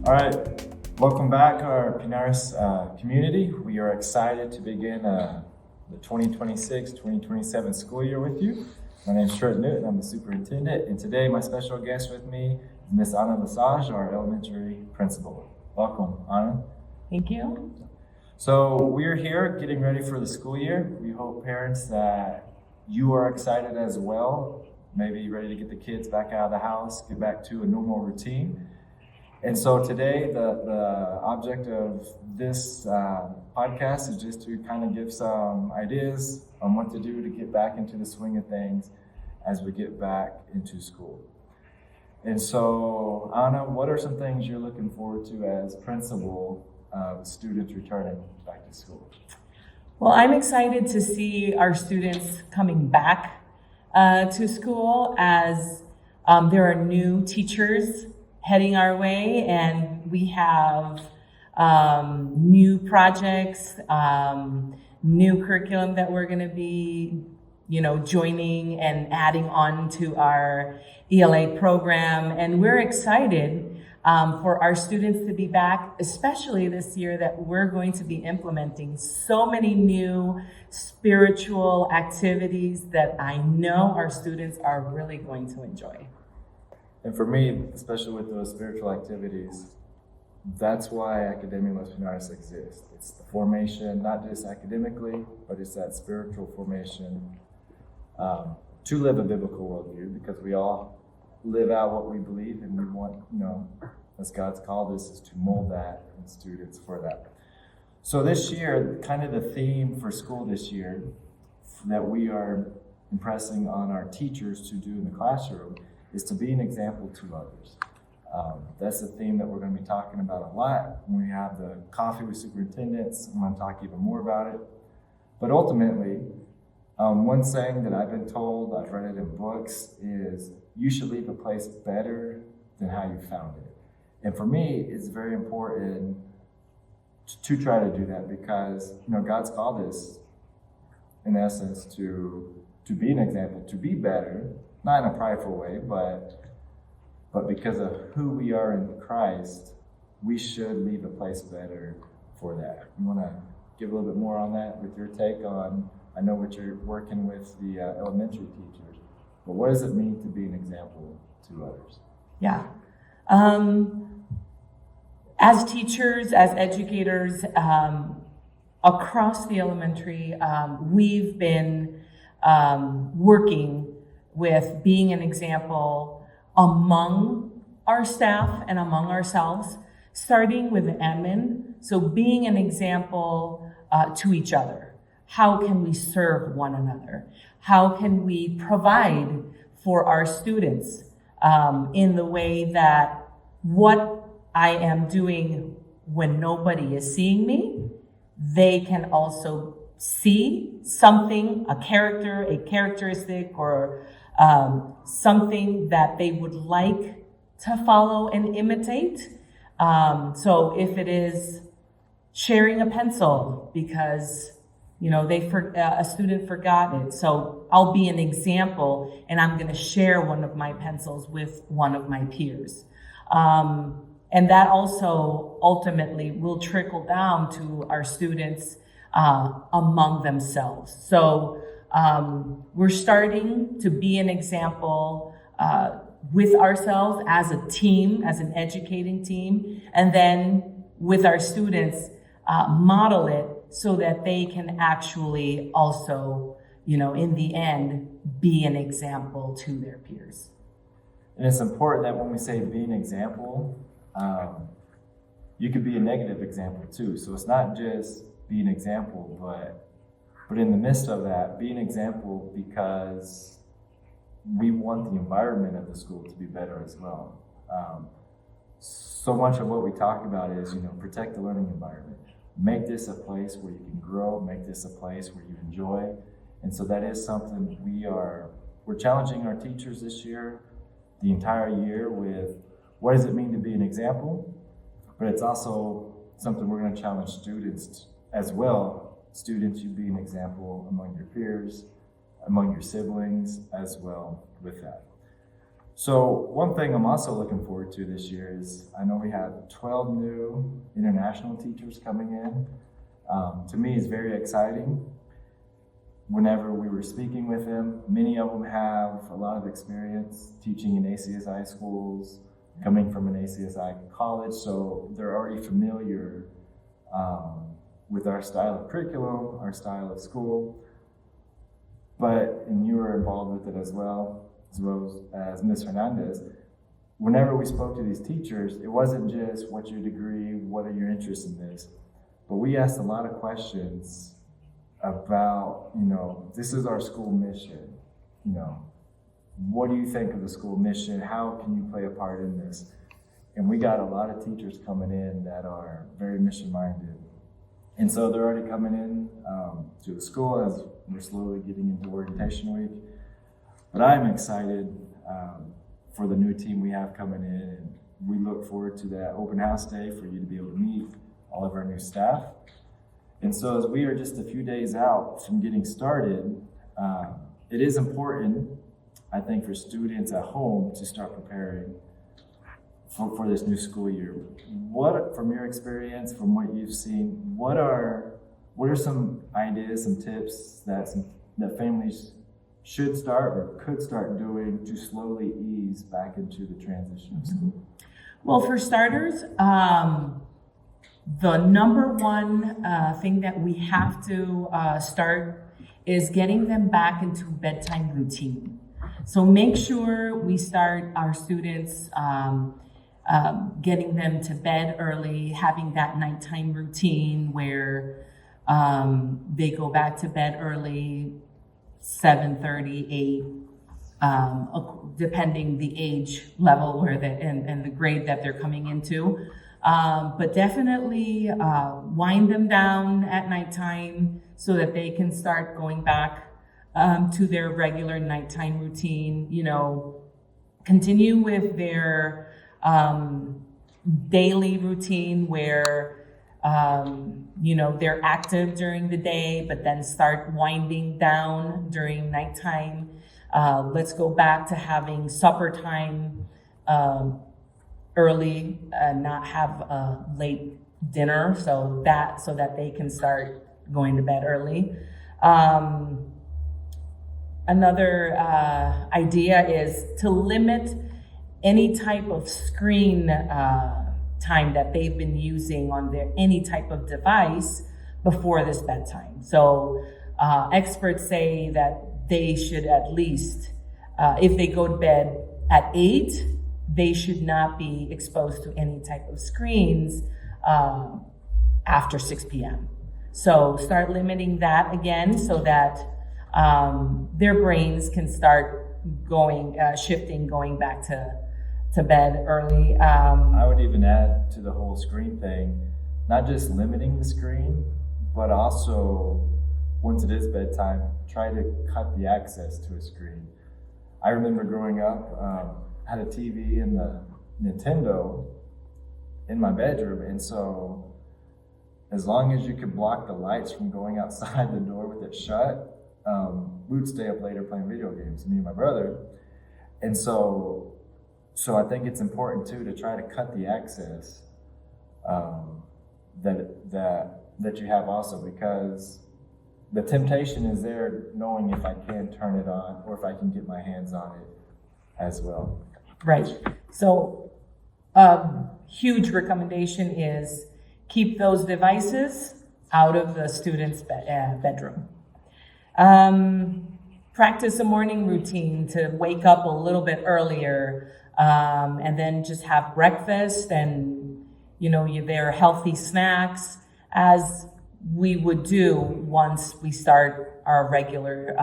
All right, welcome back, our Pinaris community. We are excited to begin the 2026-2027 school year with you. My name is Trent Newton, I'm the superintendent, and today my special guest with me is Miss Anna Lesage, our elementary principal. Welcome, Anna. Thank you. So we're here getting ready for the school year. We hope parents that you are excited as well, maybe ready to get the kids back out of the house, get back to a normal routine. And so today, the object of this podcast is just to kind of give some ideas on what to do to get back into the swing of things as we get back into school. And so, Anna, what are some things you're looking forward to as principal of students returning back to school? Well, I'm excited to see our students coming back to school as there are new teachers heading our way, and we have new projects, new curriculum that we're going to be, joining and adding on to our ELA program. And we're excited for our students to be back, especially this year that we're going to be implementing so many new spiritual activities that I know our students are really going to enjoy. And for me, especially with those spiritual activities, that's why Academia Los Pinares exists. It's the formation, not just academically, but it's that spiritual formation to live a biblical worldview, because we all live out what we believe, and we want, as God's called us, is to mold that in students for that. So this year, kind of the theme for school this year that we are impressing on our teachers to do in the classroom is to be an example to others. That's the theme that we're going to be talking about a lot when we have the coffee with superintendents. I'm going to talk even more about it. But ultimately, one saying that I've been told, I've read it in books, is you should leave a place better than how you found it. And for me, it's very important to try to do that, because God's called us, in essence, to be an example, to be better. Not in a prideful way, but because of who we are in Christ, we should leave a place better for that. You want to give a little bit more on that with your take on, I know what you're working with the elementary teachers, but what does it mean to be an example to others? Yeah. As teachers, as educators, across the elementary, we've been working with being an example among our staff and among ourselves, starting with the admin. So being an example to each other. How can we serve one another? How can we provide for our students in the way that what I am doing when nobody is seeing me, they can also see something, a character, a characteristic, or something that they would like to follow and imitate. So if it is sharing a pencil because a student forgot it, so I'll be an example and I'm going to share one of my pencils with one of my peers. And that also ultimately will trickle down to our students among themselves. So we're starting to be an example with ourselves as a team, as an educating team, and then with our students, model it so that they can actually also, in the end, be an example to their peers. And it's important that when we say be an example, you could be a negative example too. So it's not just be an example, but in the midst of that, be an example because we want the environment of the school to be better as well. So much of what we talk about is, protect the learning environment. Make this a place where you can grow, make this a place where you enjoy. And so that is something we're challenging our teachers this year, the entire year, with what does it mean to be an example? But it's also something we're going to challenge students as well. Students, you be an example among your peers, among your siblings as well with that. So one thing I'm also looking forward to this year is I know we have 12 new international teachers coming in. To me, it's very exciting. Whenever we were speaking with them, many of them have a lot of experience teaching in ACSI schools, coming from an ACSI college, so they're already familiar with our style of curriculum, our style of school. And you were involved with it as well as Ms. Hernandez. Whenever we spoke to these teachers, it wasn't just what's your degree, what are your interests in this, but we asked a lot of questions about, this is our school mission, what do you think of the school mission? How can you play a part in this? And we got a lot of teachers coming in that are very mission-minded. And so they're already coming in to the school as we're slowly getting into orientation week. But I'm excited for the new team we have coming in, and we look forward to that open house day for you to be able to meet all of our new staff. And so as we are just a few days out from getting started, it is important, I think, for students at home to start preparing for this new school year. What, from your experience, from what you've seen, what are some ideas, some tips that families should start or could start doing to slowly ease back into the transition of school? Well, for starters, the number one thing that we have to start is getting them back into bedtime routine. So make sure we start our students getting them to bed early, having that nighttime routine where they go back to bed early, 7:30, 8, depending the age level and the grade that they're coming into. But definitely wind them down at nighttime so that they can start going back to their regular nighttime routine. Continue with their daily routine where they're active during the day, but then start winding down during nighttime. Let's go back to having supper time early, not have a late dinner, so that they can start going to bed early. Another idea is to limit any type of screen time that they've been using on any type of device before this bedtime. So experts say that they should at least, if they go to bed at 8, they should not be exposed to any type of screens after 6 p.m. So start limiting that again so that their brains can start shifting, going back to bed early. I would even add to the whole screen thing, not just limiting the screen, but also, once it is bedtime, try to cut the access to a screen. I remember growing up, had a TV and the Nintendo in my bedroom, and so as long as you could block the lights from going outside the door with it shut, we would stay up later playing video games, me and my brother. And so I think it's important too to try to cut the access that you have also, because the temptation is there, knowing if I can turn it on or if I can get my hands on it as well. Right. So huge recommendation is keep those devices out of the student's bedroom. Practice a morning routine to wake up a little bit earlier, and then just have breakfast and, their healthy snacks as we would do once we start our regular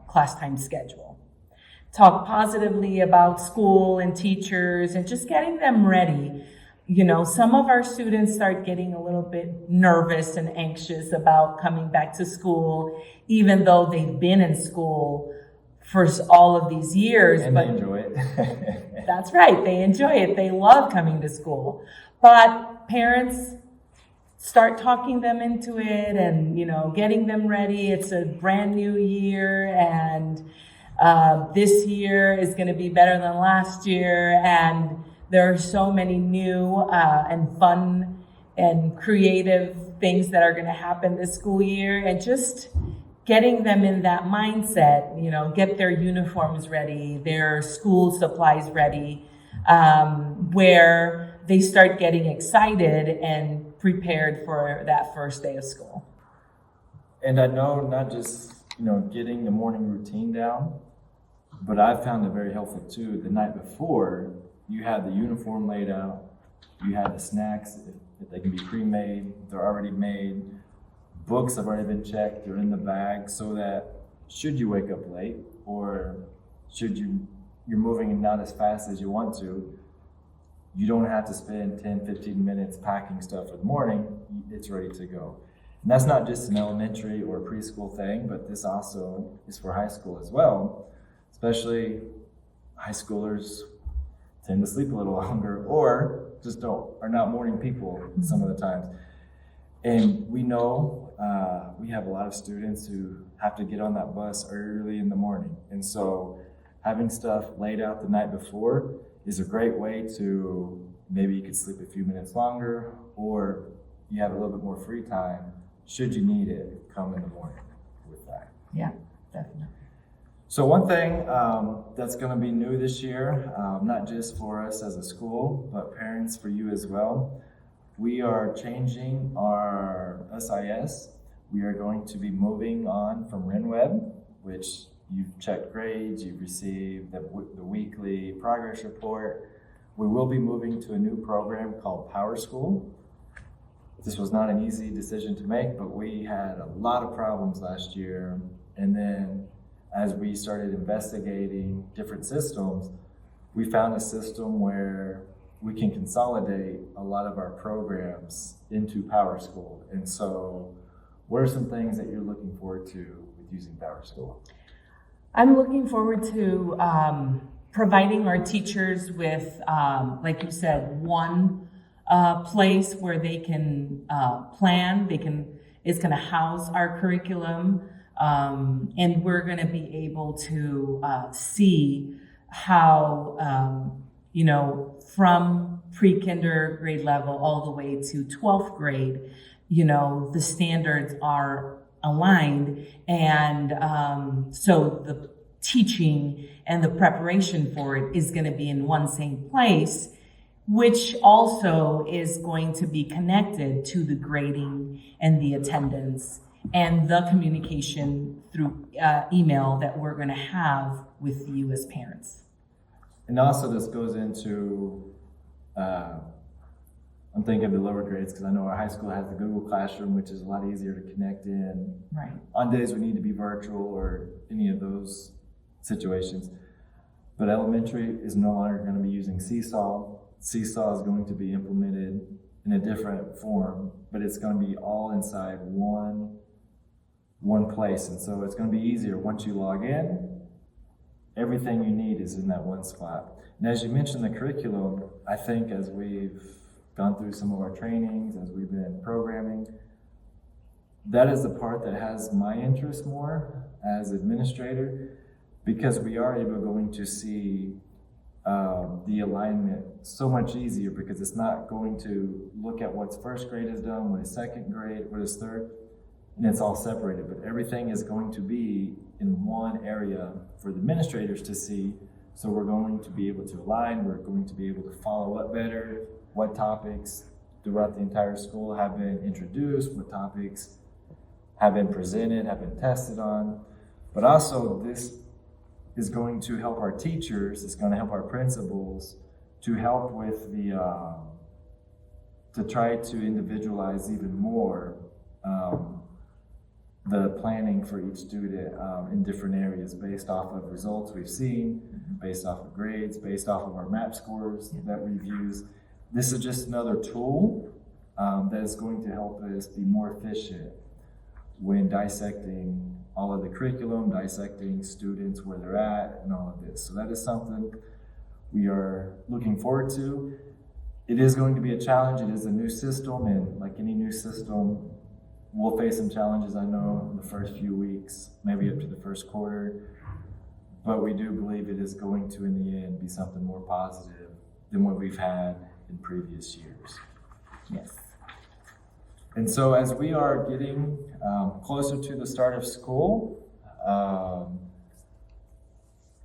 class time schedule. Talk positively about school and teachers and just getting them ready. Some of our students start getting a little bit nervous and anxious about coming back to school, even though they've been in school for all of these years. And they enjoy it. That's right. They enjoy it. They love coming to school. But parents, start talking them into it and, getting them ready. It's a brand new year, and This year is going to be better than last year, and there are so many new and fun and creative things that are going to happen this school year, and just getting them in that mindset, get their uniforms ready, their school supplies ready, where they start getting excited and prepared for that first day of school. And I know not just, getting the morning routine down, but I've found it very helpful too. The night before, you had the uniform laid out, you had the snacks, if they can be pre-made, they're already made. Books have already been checked, they're in the bag, so that should you wake up late, or should you're moving not as fast as you want to, you don't have to spend 10, 15 minutes packing stuff for the morning, it's ready to go. And that's not just an elementary or preschool thing, but this also is for high school as well. Especially high schoolers tend to sleep a little longer, or just are not morning people some of the times. And we know we have a lot of students who have to get on that bus early in the morning. And so having stuff laid out the night before is a great way to, maybe you could sleep a few minutes longer, or you have a little bit more free time should you need it, come in the morning with that. Yeah, definitely. So one thing that's going to be new this year, not just for us as a school, but parents, for you as well, we are changing our SIS. We are going to be moving on from RenWeb, which you've checked grades, you've received the weekly progress report. We will be moving to a new program called PowerSchool. This was not an easy decision to make, but we had a lot of problems last year. And then as we started investigating different systems, we found a system where we can consolidate a lot of our programs into PowerSchool. And so what are some things that you're looking forward to with using PowerSchool? I'm looking forward to providing our teachers with, like you said, one place where they can plan. It's going to house our curriculum, and we're going to be able to see how, from pre-kinder grade level all the way to 12th grade, the standards are aligned, and so the teaching and the preparation for it is going to be in one same place, which also is going to be connected to the grading and the attendance and the communication through email that we're going to have with you as parents. And also this goes into, I'm thinking of the lower grades because I know our high school has the Google Classroom, which is a lot easier to connect in. Right. On days we need to be virtual or any of those situations. But elementary is no longer going to be using Seesaw. Seesaw is going to be implemented in a different form, but it's going to be all inside one place. And so it's going to be easier once you log in. Everything you need is in that one spot. And as you mentioned the curriculum, I think as we've gone through some of our trainings, as we've been programming, that is the part that has my interest more as administrator, because we are going to see the alignment so much easier, because it's not going to look at what's first grade has done, what is second grade, what is third, and it's all separated. But everything is going to be in one area for the administrators to see. So we're going to be able to align, we're going to be able to follow up better, what topics throughout the entire school have been introduced, what topics have been presented, have been tested on. But also this is going to help our teachers, it's going to help our principals to help with to try to individualize even more the planning for each student in different areas based off of results we've seen, based off of grades, based off of our MAP scores that we've used. This is just another tool that is going to help us be more efficient when dissecting all of the curriculum, dissecting students where they're at, and all of this. So that is something we are looking forward to. It is going to be a challenge. It is a new system, and like any new system, we'll face some challenges, I know, in the first few weeks, maybe up to the first quarter. but we do believe it is going to, in the end, be something more positive than what we've had in previous years. Yes. And so as we are getting closer to the start of school,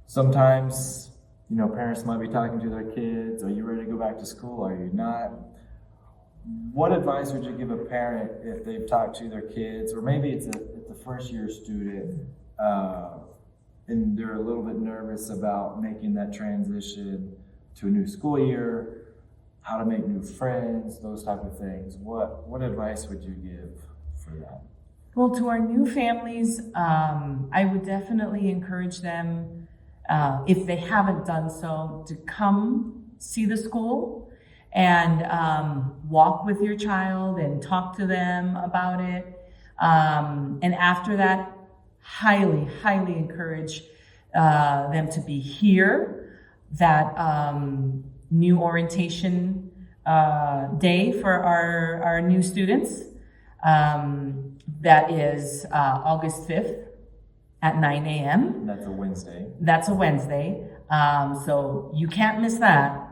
sometimes, parents might be talking to their kids, are you ready to go back to school? Are you not? What advice would you give a parent if they've talked to their kids, or maybe it's a first year student, and they're a little bit nervous about making that transition to a new school year, how to make new friends, those type of things. What advice would you give for that? Well, to our new families, I would definitely encourage them, if they haven't done so, to come see the school and walk with your child and talk to them about it. And after that, highly, highly encourage them to be here. That new orientation day for our new students. That is August 5th at 9 a.m. That's a Wednesday. That's a Wednesday. So you can't miss that.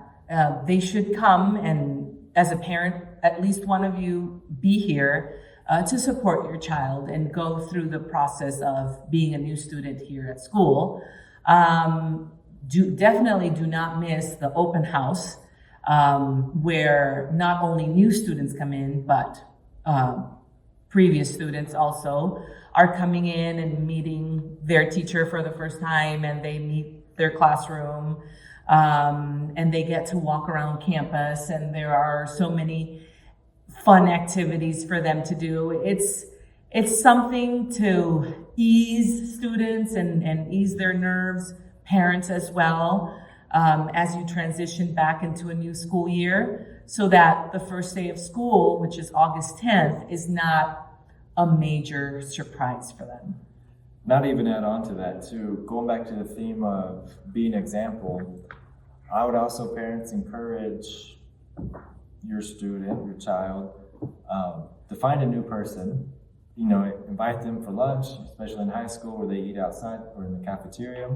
They should come, and as a parent, at least one of you be here to support your child and go through the process of being a new student here at school. Definitely do not miss the open house, where not only new students come in, but previous students also are coming in and meeting their teacher for the first time, and they meet their classroom, and they get to walk around campus, and there are so many fun activities for them to do. It's something to ease students and ease their nerves, parents as well, as you transition back into a new school year, so that the first day of school, which is August 10th, is not a major surprise for them. Not even add on to that too, going back to the theme of being an example, I would also, parents, encourage your student, your child, to find a new person, invite them for lunch, especially in high school where they eat outside or in the cafeteria.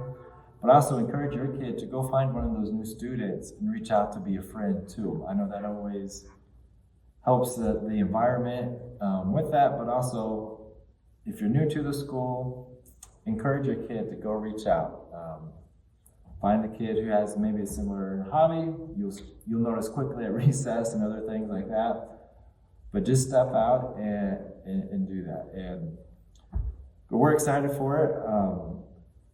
But also encourage your kid to go find one of those new students and reach out to be a friend too. I know that always helps the environment with that, but also if you're new to the school, encourage your kid to go reach out. Find a kid who has maybe a similar hobby. You'll notice quickly at recess and other things like that. But just step out and do that. And we're excited for it.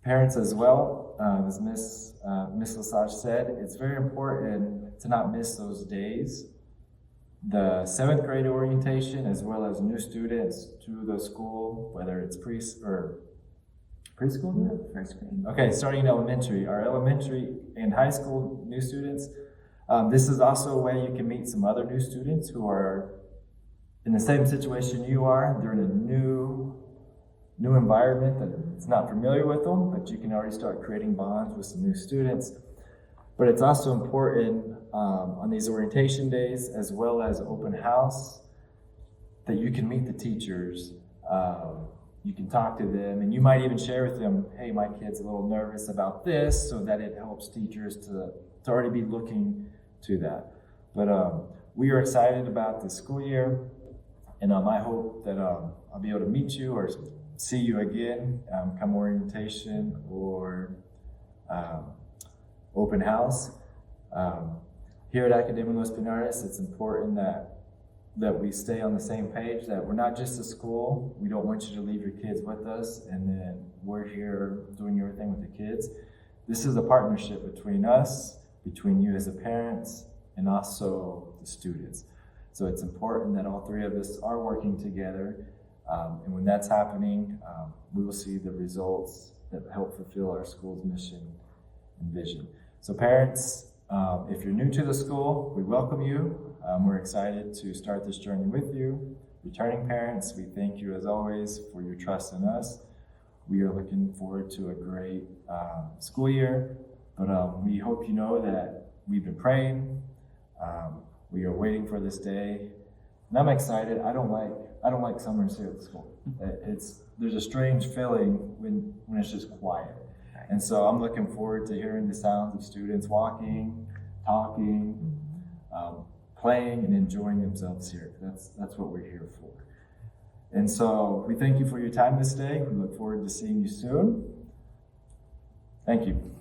Parents as well, as Miss Lesage said, it's very important to not miss those days. The 7th grade orientation, as well as new students to the school, whether it's preschool? First grade. Okay, starting in elementary. Our elementary and high school new students, this is also a way you can meet some other new students who are in the same situation you are. They're in a new environment that's not familiar with them, but you can already start creating bonds with some new students. But it's also important on these orientation days, as well as open house, that you can meet the teachers. You can talk to them, and you might even share with them, hey, my kid's a little nervous about this, so that it helps teachers to already be looking to that. But we are excited about the school year, and I hope that I'll be able to meet you or see you again come orientation or open house. Here at Academia Los Pinares, it's important that we stay on the same page, that we're not just a school. We don't want you to leave your kids with us and then we're here doing everything with the kids. This is a partnership between us, between you as the parents, and also the students. So it's important that all three of us are working together. And when that's happening, we will see the results that help fulfill our school's mission and vision. So parents, if you're new to the school, we welcome you. We're excited to start this journey with you. Returning parents, we thank you as always for your trust in us. We are looking forward to a great school year, but we hope you know that we've been praying. We are waiting for this day, and I'm excited. I don't like summers here at the school. There's a strange feeling when it's just quiet. And so I'm looking forward to hearing the sounds of students walking, talking, playing, and enjoying themselves here. That's what we're here for. And so we thank you for your time this day. We look forward to seeing you soon. Thank you.